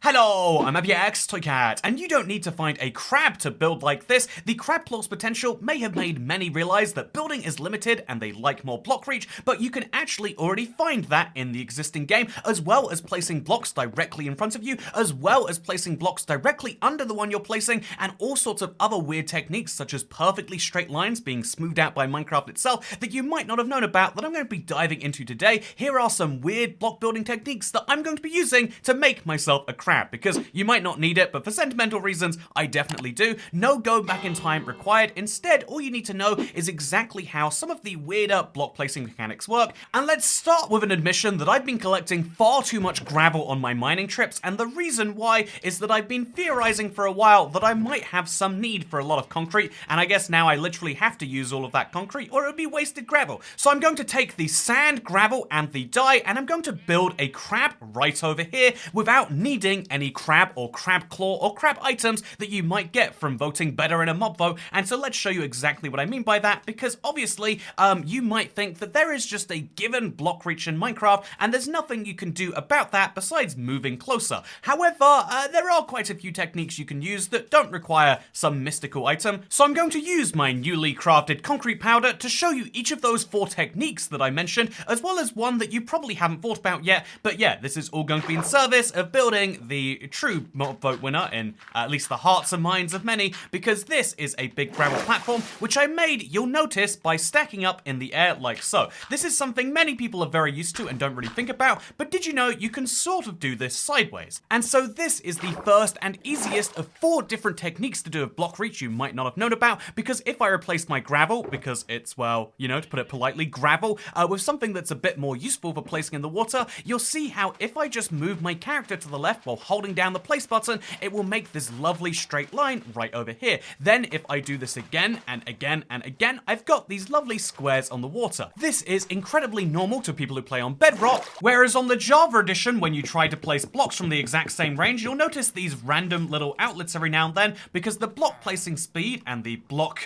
Hello, I'm AppyX Toycat, and you don't need to find a crab to build like this. The crab claw's potential may have made many realize that building is limited and they like more block reach, but you can actually already find that in the existing game, as well as placing blocks directly in front of you, as well as placing blocks directly under the one you're placing, and all sorts of other weird techniques such as perfectly straight lines being smoothed out by Minecraft itself that you might not have known about that I'm going to be diving into today. Here are some weird block building techniques that I'm going to be using to make myself a crab, because you might not need it, but for sentimental reasons, I definitely do. No go back in time required. Instead, all you need to know is exactly how some of the weirder block placing mechanics work. And let's start with an admission that I've been collecting far too much gravel on my mining trips, and the reason why is that I've been theorizing for a while that I might have some need for a lot of concrete, and I guess now I literally have to use all of that concrete or it would be wasted gravel. So I'm going to take the sand, gravel, and the dye, and I'm going to build a crab right over here without needing any crab or crab claw or crab items that you might get from voting better in a mob vote. And so let's show you exactly what I mean by that, because obviously you might think that there is just a given block reach in Minecraft and there's nothing you can do about that besides moving closer. However, there are quite a few techniques you can use that don't require some mystical item, so I'm going to use my newly crafted concrete powder to show you each of those 4 techniques that I mentioned, as well as one that you probably haven't thought about yet. But yeah, this is all going to be in service of building the true mob vote winner in at least the hearts and minds of many, because this is a big gravel platform which I made, you'll notice, by stacking up in the air like so. This is something many people are very used to and don't really think about, but did you know you can sort of do this sideways? And so this is the first and easiest of 4 different techniques to do with block reach you might not have known about, because if I replace my gravel, because it's, well, you know, to put it politely, gravel, with something that's a bit more useful for placing in the water, you'll see how if I just move my character to the left while holding down the place button, it will make this lovely straight line right over here. Then if I do this again and again and again, I've got these lovely squares on the water. This is incredibly normal to people who play on Bedrock, whereas on the Java edition, when you try to place blocks from the exact same range, you'll notice these random little outlets every now and then, because the block placing speed and the block,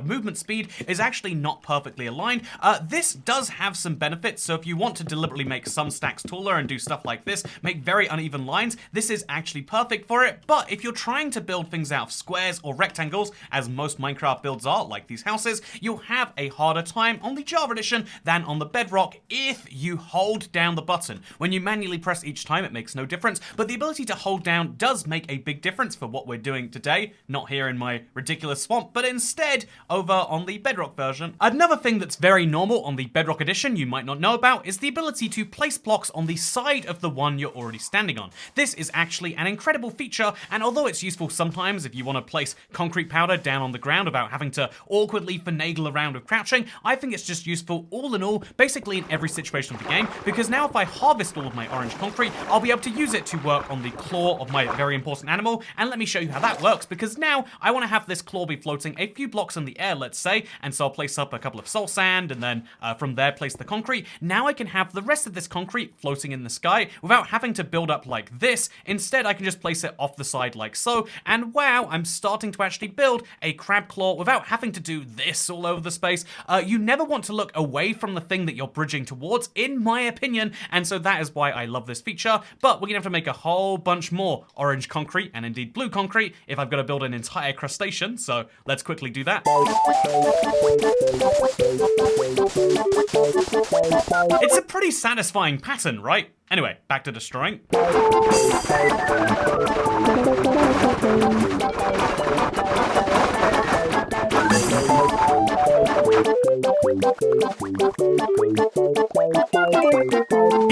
movement speed is actually not perfectly aligned. This does have some benefits, so if you want to deliberately make some stacks taller and do stuff like this, make very uneven lines, this is actually perfect for it. But if you're trying to build things out of squares or rectangles, as most Minecraft builds are, like these houses, you'll have a harder time on the Java edition than on the Bedrock if you hold down the button. When you manually press each time, it makes no difference, but the ability to hold down does make a big difference for what we're doing today, not here in my ridiculous swamp, but instead over on the Bedrock version. Another thing that's very normal on the Bedrock edition you might not know about is the ability to place blocks on the side of the one you're already standing on. This is actually an incredible feature, and although it's useful sometimes if you want to place concrete powder down on the ground without having to awkwardly finagle around with crouching, I think it's just useful all in all, basically in every situation of the game, because now if I harvest all of my orange concrete, I'll be able to use it to work on the claw of my very important animal, and let me show you how that works, because now I want to have this claw be floating a few blocks in the air, let's say, and so I'll place up a couple of soul sand, and then from there place the concrete. Now I can have the rest of this concrete floating in the sky without having to build up like this. Instead, I can just place it off the side like so, and wow, I'm starting to actually build a crab claw without having to do this all over the space. You never want to look away from the thing that you're bridging towards, in my opinion, and so that is why I love this feature, but we're gonna have to make a whole bunch more orange concrete, and indeed blue concrete, if I've got to build an entire crustacean, so let's quickly do that. It's a pretty satisfying pattern, right? Anyway, back to destroying.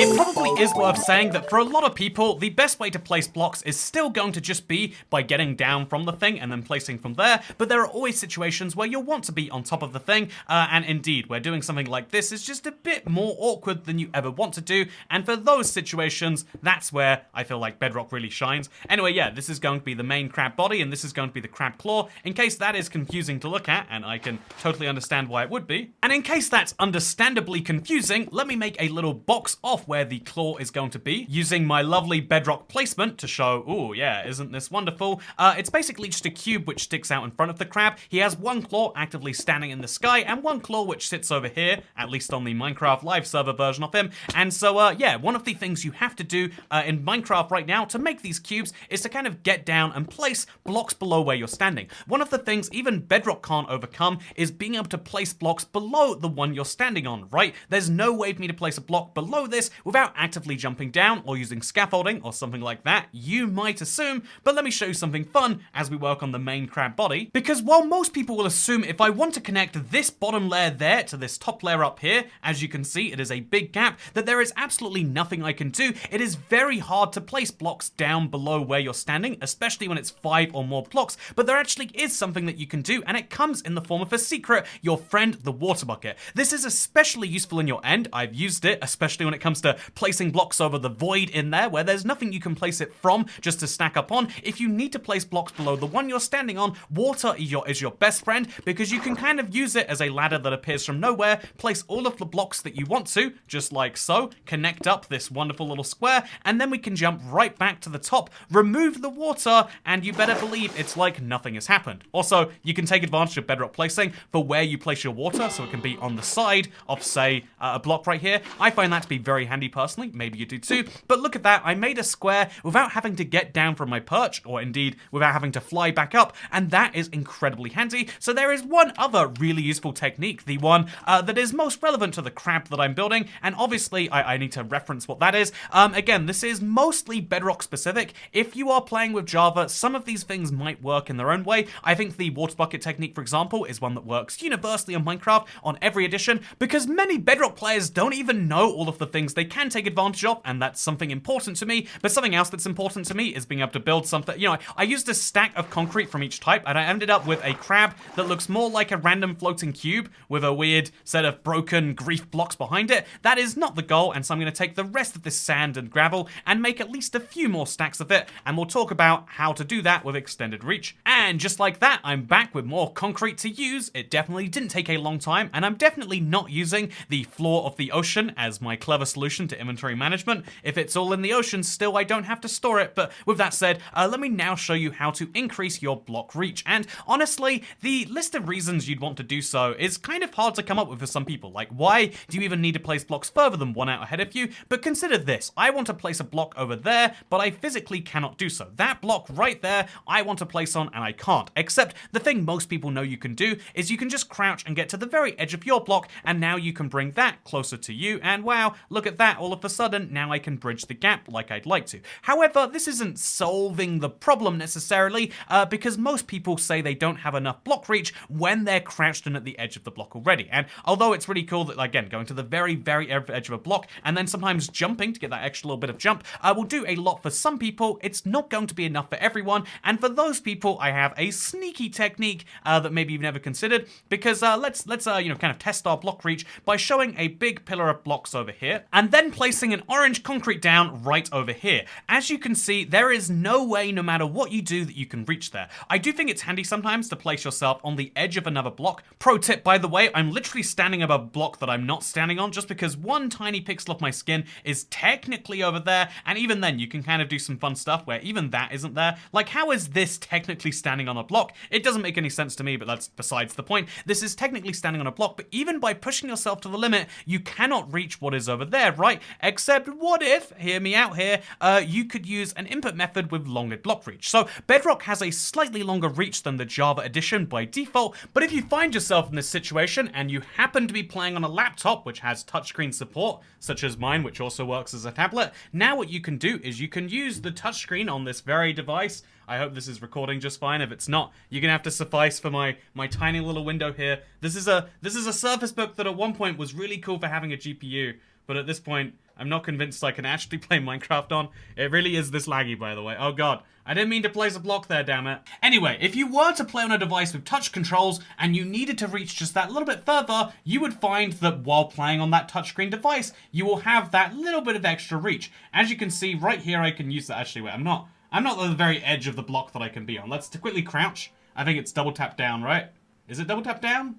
It probably is worth saying that for a lot of people, the best way to place blocks is still going to just be by getting down from the thing and then placing from there, but there are always situations where you'll want to be on top of the thing, and indeed, where doing something like this is just a bit more awkward than you ever want to do, and for those situations, that's where I feel like Bedrock really shines. Anyway, yeah, this is going to be the main crab body, and this is going to be the crab claw, in case that is confusing to look at, and I can totally understand why it would be. And in case that's understandably confusing, let me make a little box off where the claw is is going to be using my lovely Bedrock placement to show, ooh, yeah, isn't this wonderful? It's basically just a cube which sticks out in front of the crab. He has one claw actively standing in the sky and one claw which sits over here, at least on the Minecraft live server version of him. And so, yeah, one of the things you have to do in Minecraft right now to make these cubes is to kind of get down and place blocks below where you're standing. One of the things even Bedrock can't overcome is being able to place blocks below the one you're standing on, right? There's no way for me to place a block below this without actively jumping down or using scaffolding or something like that, you might assume, but let me show you something fun as we work on the main crab body. Because while most people will assume if I want to connect this bottom layer there to this top layer up here, as you can see, it is a big gap, that there is absolutely nothing I can do. It is very hard to place blocks down below where you're standing, especially when it's 5 or more blocks, but there actually is something that you can do, and it comes in the form of a secret, your friend, the water bucket. This is especially useful in your end. I've used it, especially when it comes to placing blocks over the void in there, where there's nothing you can place it from just to stack up on. If you need to place blocks below the one you're standing on, water is your best friend, because you can kind of use it as a ladder that appears from nowhere, place all of the blocks that you want to, just like so, connect up this wonderful little square, and then we can jump right back to the top, remove the water, and you better believe it's like nothing has happened. Also, you can take advantage of Bedrock placing for where you place your water, so it can be on the side of, say, a block right here. I find that to be very handy personally, maybe you do too, but look at that, I made a square without having to get down from my perch, or indeed without having to fly back up, and that is incredibly handy. So there is one other really useful technique, the one that is most relevant to the crab that I'm building, and obviously I need to reference what that is. Again, this is mostly Bedrock specific. If you are playing with Java, some of these things might work in their own way. I think the water bucket technique, for example, is one that works universally on Minecraft on every edition, because many Bedrock players don't even know all of the things they can take advantage of, and that's something important to me. But something else that's important to me is being able to build something. You know, I used a stack of concrete from each type, and I ended up with a crab that looks more like a random floating cube with a weird set of broken grief blocks behind it. That is not the goal, and so I'm going to take the rest of this sand and gravel and make at least a few more stacks of it, and we'll talk about how to do that with extended reach. And just like that, I'm back with more concrete to use. It definitely didn't take a long time, and I'm definitely not using the floor of the ocean as my clever solution to inventory management. If it's all in the ocean, still I don't have to store it. But with that said, let me now show you how to increase your block reach. And honestly, the list of reasons you'd want to do so is kind of hard to come up with for some people. Like, why do you even need to place blocks further than one out ahead of you? But consider this, I want to place a block over there, but I physically cannot do so. That block right there, I want to place on, and I can't. Except the thing most people know you can do is you can just crouch and get to the very edge of your block, and now you can bring that closer to you, and wow, look at that, all of a sudden, now I can bridge the gap like I'd like to. However, this isn't solving the problem necessarily, because most people say they don't have enough block reach when they're crouched in at the edge of the block already. And although it's really cool that, again, going to the very, very edge of a block, and then sometimes jumping to get that extra little bit of jump, will do a lot for some people, it's not going to be enough for everyone, and for those people, I have a sneaky technique that maybe you've never considered, because let's you know, kind of test our block reach by showing a big pillar of blocks over here, and then placing an orange concrete down right over here. As you can see, there is no way, no matter what you do, that you can reach there. I do think it's handy sometimes to place yourself on the edge of another block. Pro tip, by the way, I'm literally standing above a block that I'm not standing on just because one tiny pixel of my skin is technically over there, and even then you can kind of do some fun stuff where even that isn't there. Like, how is this technically standing on a block? It doesn't make any sense to me, but that's besides the point. This is technically standing on a block, but even by pushing yourself to the limit, you cannot reach what is over there, right? Except what if, hear me out here, you could use an input method with longer block reach. So Bedrock has a slightly longer reach than the Java edition by default, but if you find yourself in this situation and you happen to be playing on a laptop which has touchscreen support, such as mine, which also works as a tablet, now what you can do is you can use the touchscreen on this very device. I hope this is recording just fine. If it's not, you're gonna have to suffice for my tiny little window here. This is a Surface Book that at one point was really cool for having a GPU, but at this point, I'm not convinced I can actually play Minecraft on. It really is this laggy, by the way. Oh god, I didn't mean to place a block there, damn it. Anyway, if you were to play on a device with touch controls and you needed to reach just that little bit further, you would find that while playing on that touchscreen device, you will have that little bit of extra reach. As you can see right here, I can use that. Actually, wait, I'm not at the very edge of the block that I can be on. Let's quickly crouch. I think it's double tap down, right? Is it double tap down?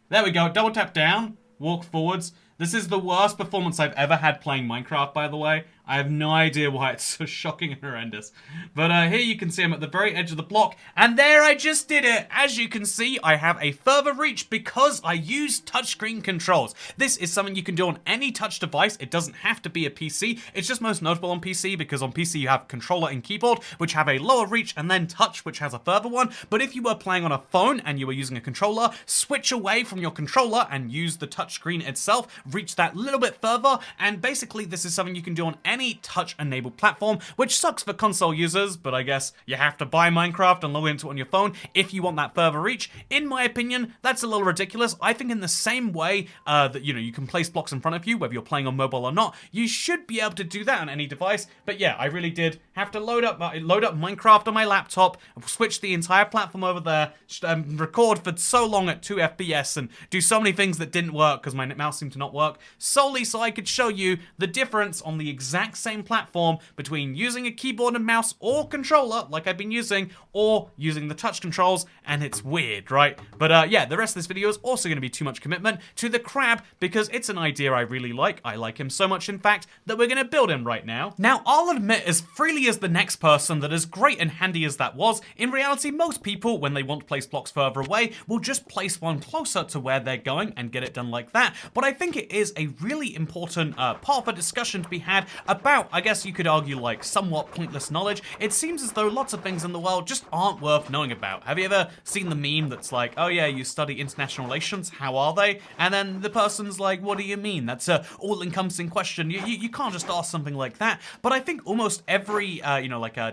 There we go, double tap down, walk forwards. This is the worst performance I've ever had playing Minecraft, by the way. I have no idea why it's so shocking and horrendous. But here you can see I'm at the very edge of the block, and there I just did it! As you can see, I have a further reach because I use touchscreen controls. This is something you can do on any touch device. It doesn't have to be a PC. It's just most notable on PC because on PC you have controller and keyboard, which have a lower reach, and then touch, which has a further one. But if you were playing on a phone and you were using a controller, switch away from your controller and use the touchscreen itself, reach that little bit further, and basically this is something you can do on any touch-enabled platform, which sucks for console users, but I guess you have to buy Minecraft and log into it on your phone if you want that further reach. In my opinion, that's a little ridiculous. I think in the same way that, you can place blocks in front of you, whether you're playing on mobile or not, you should be able to do that on any device. But yeah, I really did have to load up Minecraft on my laptop, switch the entire platform over there, record for so long at 2 FPS, and do so many things that didn't work because my mouse seemed to not work, solely so I could show you the difference on the exact same platform between using a keyboard and mouse or controller, like I've been using, or using the touch controls, and it's weird, right? But yeah, the rest of this video is also going to be too much commitment to the crab because it's an idea I really like. I like him so much, in fact, that we're going to build him right now. Now, I'll admit as freely as the next person that as great and handy as that was, in reality, most people, when they want to place blocks further away, will just place one closer to where they're going and get it done like that. But I think it is a really important part of a discussion to be had about, I guess you could argue, like, somewhat pointless knowledge. It seems as though lots of things in the world just aren't worth knowing about. Have you ever seen the meme that's like, oh yeah, you study international relations, how are they? And then the person's like, what do you mean? That's a all-encompassing question. You can't just ask something like that. But I think almost every,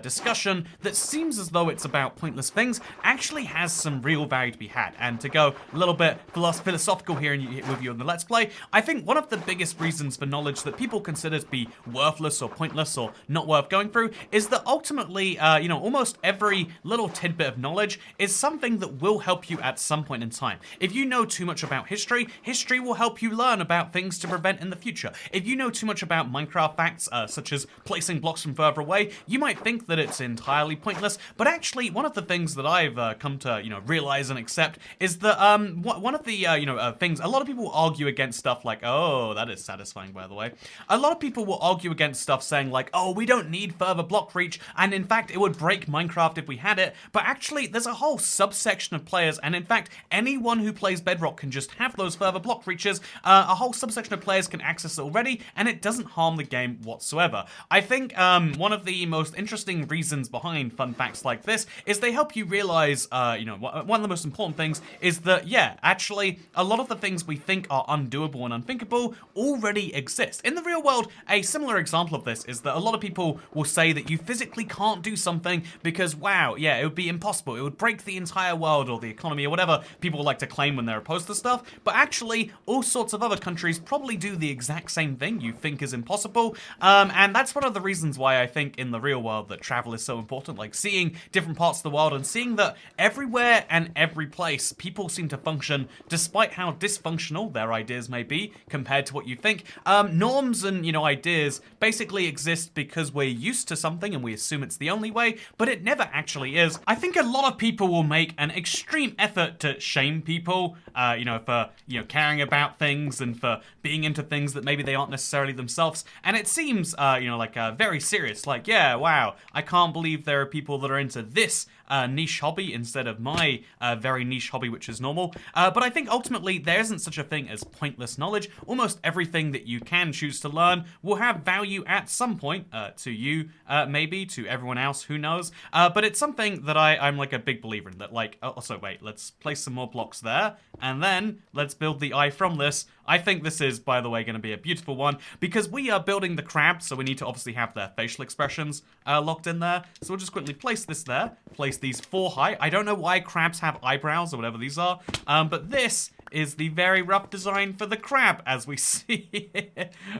discussion that seems as though it's about pointless things actually has some real value to be had. And to go a little bit philosophical here with you in the Let's Play, I think one of the biggest reasons for knowledge that people consider to be worthless or pointless or not worth going through is that ultimately, almost every little tidbit of knowledge is something that will help you at some point in time. If you know too much about history, history will help you learn about things to prevent in the future. If you know too much about Minecraft facts, such as placing blocks from further away, you might think that it's entirely pointless, but actually one of the things that I've come to, realize and accept is that one of the, things, a lot of people argue against stuff like, oh, that is satisfying, by the way. A lot of people will argue against stuff saying like, oh, we don't need further block reach, and in fact, it would break Minecraft if we had it, but actually, there's a whole subsection of players, and in fact, anyone who plays Bedrock can just have those further block reaches. A whole subsection of players can access it already, and it doesn't harm the game whatsoever. I think one of the most interesting reasons behind fun facts like this is they help you realize, one of the most important things is that, yeah, actually, a lot of the things we think are undoable and unthinkable already exist. In the real world, a similar example of this is that a lot of people will say that you physically can't do something because, wow, yeah, it would be impossible. It would break the entire world or the economy or whatever people like to claim when they're opposed to stuff. But actually, all sorts of other countries probably do the exact same thing you think is impossible. And that's one of the reasons why I think in the real world that travel is so important. Like seeing different parts of the world and seeing that everywhere and every place people seem to function despite how dysfunctional their ideas may be compared to what you think. Norms and, ideas basically exist because we're used to something and we assume it's the only way, but it never actually is. I think a lot of people will make an extreme effort to shame people, for, caring about things and for being into things that maybe they aren't necessarily themselves. And it seems, very serious. Like, yeah, wow, I can't believe there are people that are into this niche hobby instead of my very niche hobby, which is normal. But I think ultimately there isn't such a thing as pointless knowledge. Almost everything that you can choose to learn will have value at some point to you, maybe to everyone else, who knows. But it's something that I'm like a big believer in. That like, also wait, let's place some more blocks there, and then let's build the eye from this. I think this is, by the way, going to be a beautiful one because we are building the crab, so we need to obviously have their facial expressions locked in there. So we'll just quickly place this there, place these 4 high. I don't know why crabs have eyebrows or whatever these are, but this is the very rough design for the crab, as we see.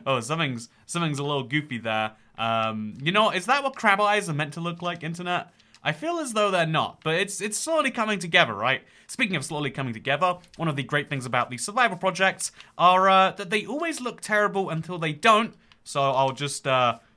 Oh, something's a little goofy there. Is that what crab eyes are meant to look like, internet? I feel as though they're not, but it's slowly coming together, right? Speaking of slowly coming together, one of the great things about these survival projects are that they always look terrible until they don't. So I'll just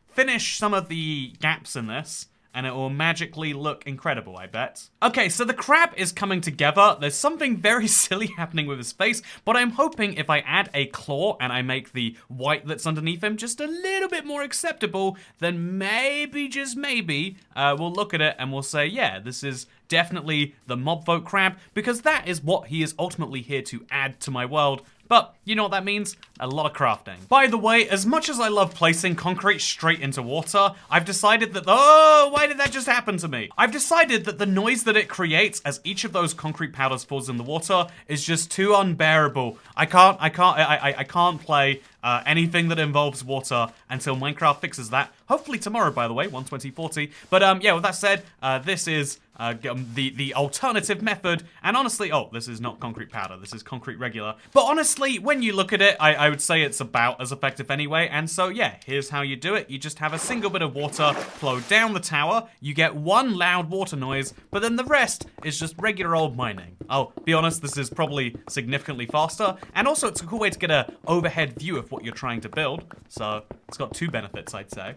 finish some of the gaps in this, and it will magically look incredible, I bet. Okay, so the crab is coming together. There's something very silly happening with his face, but I'm hoping if I add a claw and I make the white that's underneath him just a little bit more acceptable, then maybe, just maybe, we'll look at it and we'll say, yeah, this is definitely the mob vote crab, because that is what he is ultimately here to add to my world. But you know what that means? A lot of crafting. By the way, as much as I love placing concrete straight into water, I've decided that, oh, why did that just happen to me? I've decided that the noise that it creates as each of those concrete powders falls in the water is just too unbearable. I can't play anything that involves water until Minecraft fixes that. Hopefully tomorrow, by the way, 12040. But yeah, with that said, this is the alternative method, and honestly, oh, this is not concrete powder, this is concrete regular. But honestly, when you look at it, I would say it's about as effective anyway, and so yeah, here's how you do it. You just have a single bit of water flow down the tower, you get one loud water noise, but then the rest is just regular old mining. I'll be honest, this is probably significantly faster, and also it's a cool way to get an overhead view of what you're trying to build, so it's got two benefits, I'd say.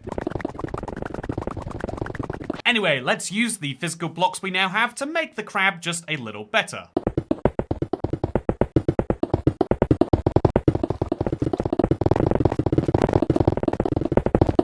Anyway, let's use the physical blocks we now have to make the crab just a little better.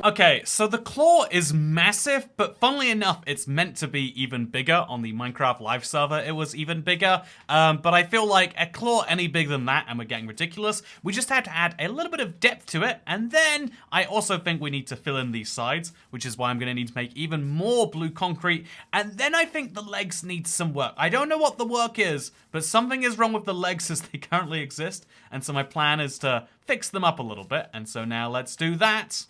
Okay, so the claw is massive, but funnily enough, it's meant to be even bigger. On the Minecraft live server, it was even bigger. But I feel like a claw any bigger than that, and we're getting ridiculous. We just had to add a little bit of depth to it, and then I also think we need to fill in these sides, which is why I'm gonna need to make even more blue concrete, and then I think the legs need some work. I don't know what the work is, but something is wrong with the legs as they currently exist, and so my plan is to fix them up a little bit, and so now let's do that.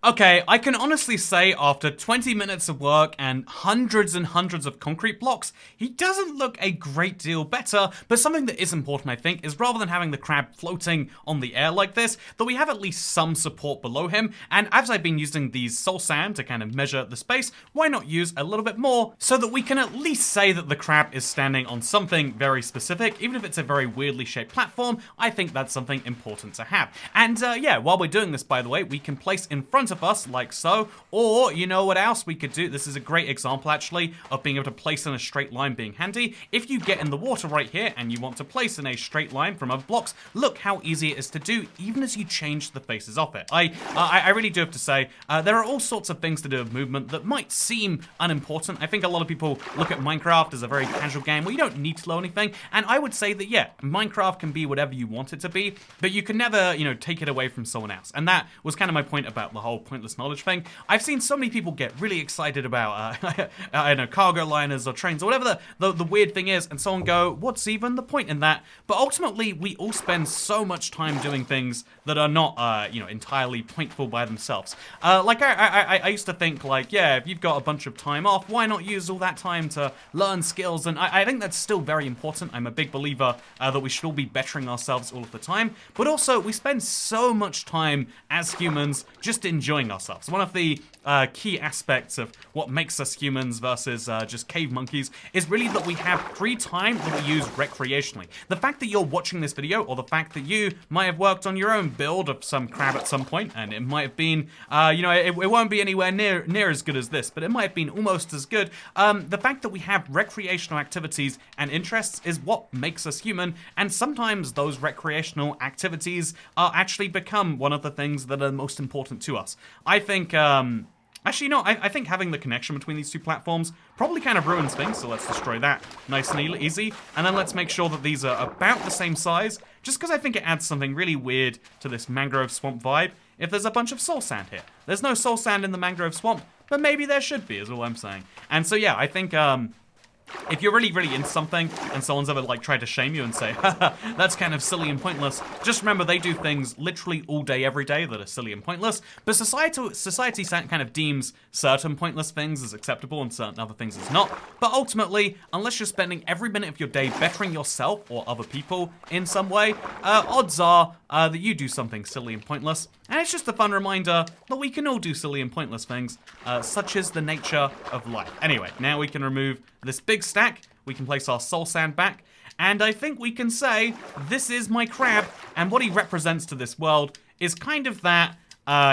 Okay, I can honestly say after 20 minutes of work and hundreds of concrete blocks, he doesn't look a great deal better, but something that is important, I think, is rather than having the crab floating on the air like this, that we have at least some support below him, and as I've been using these soul sand to kind of measure the space, why not use a little bit more so that we can at least say that the crab is standing on something very specific, even if it's a very weirdly shaped platform. I think that's something important to have. And yeah, while we're doing this, by the way, we can place in front of us like so, or you know what else we could do? This is a great example actually of being able to place in a straight line being handy. If you get in the water right here and you want to place in a straight line from other blocks, look how easy it is to do even as you change the faces of it. I really do have to say, there are all sorts of things to do with movement that might seem unimportant. I think a lot of people look at Minecraft as a very casual game where you don't need to know anything, and I would say that yeah, Minecraft can be whatever you want it to be, but you can never, you know, take it away from someone else. And that was kind of my point about the whole pointless knowledge thing. I've seen so many people get really excited about, I don't know, cargo liners or trains or whatever the weird thing is, and someone go, what's even the point in that? But ultimately, we all spend so much time doing things that are not, you know, entirely pointful by themselves. Like, I used to think, like, yeah, if you've got a bunch of time off, why not use all that time to learn skills? And I think that's still very important. I'm a big believer that we should all be bettering ourselves all of the time. But also, we spend so much time as humans just enjoying ourselves. One of the key aspects of what makes us humans versus just cave monkeys is really that we have free time that we use recreationally. The fact that you're watching this video, or the fact that you might have worked on your own build of some crab at some point, and it might have been, you know, it won't be anywhere near as good as this, but it might have been almost as good. The fact that we have recreational activities and interests is what makes us human, and sometimes those recreational activities are actually become one of the things that are most important to us. I think, actually, no, I think having the connection between these two platforms probably kind of ruins things, so let's destroy that nice and easy. And then let's make sure that these are about the same size, just because I think it adds something really weird to this mangrove swamp vibe if there's a bunch of soul sand here. There's no soul sand in the mangrove swamp, but maybe there should be, is all I'm saying. And so yeah, I think, if you're really into something and someone's ever like tried to shame you and say, haha, that's kind of silly and pointless, just remember they do things literally all day, every day that are silly and pointless, but society kind of deems certain pointless things as acceptable and certain other things as not. But ultimately, unless you're spending every minute of your day bettering yourself or other people in some way, odds are that you do something silly and pointless. And it's just a fun reminder that we can all do silly and pointless things, such as the nature of life. Anyway, now we can remove this big stack, we can place our soul sand back, and I think we can say, this is my crab, and what he represents to this world is kind of that,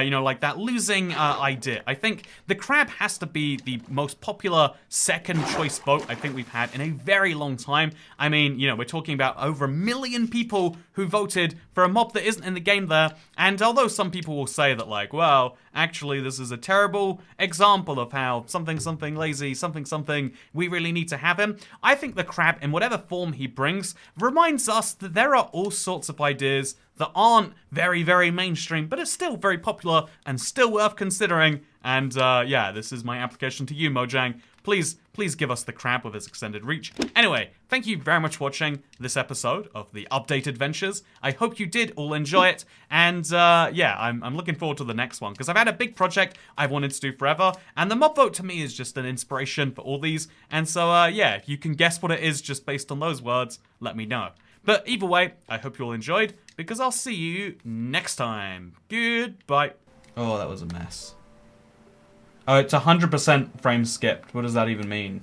you know, like that losing idea. I think the crab has to be the most popular second choice vote I think we've had in a very long time. I mean, you know, we're talking about over 1 million people who voted for a mob that isn't in the game there. And although some people will say that, like, well, actually this is a terrible example of how something lazy, something, we really need to have him, I think the crab, in whatever form he brings, reminds us that there are all sorts of ideas that aren't very, very mainstream, but are still very popular and still worth considering. And yeah, this is my application to you, Mojang. Please give us the crab with its extended reach. Anyway, thank you very much for watching this episode of the Update Adventures. I hope you did all enjoy it. And yeah, I'm looking forward to the next one, because I've had a big project I've wanted to do forever. And the mob vote to me is just an inspiration for all these. And so yeah, if you can guess what it is just based on those words, let me know. But either way, I hope you all enjoyed, because I'll see you next time. Goodbye. Oh, that was a mess. Oh, it's 100% frame skipped. What does that even mean?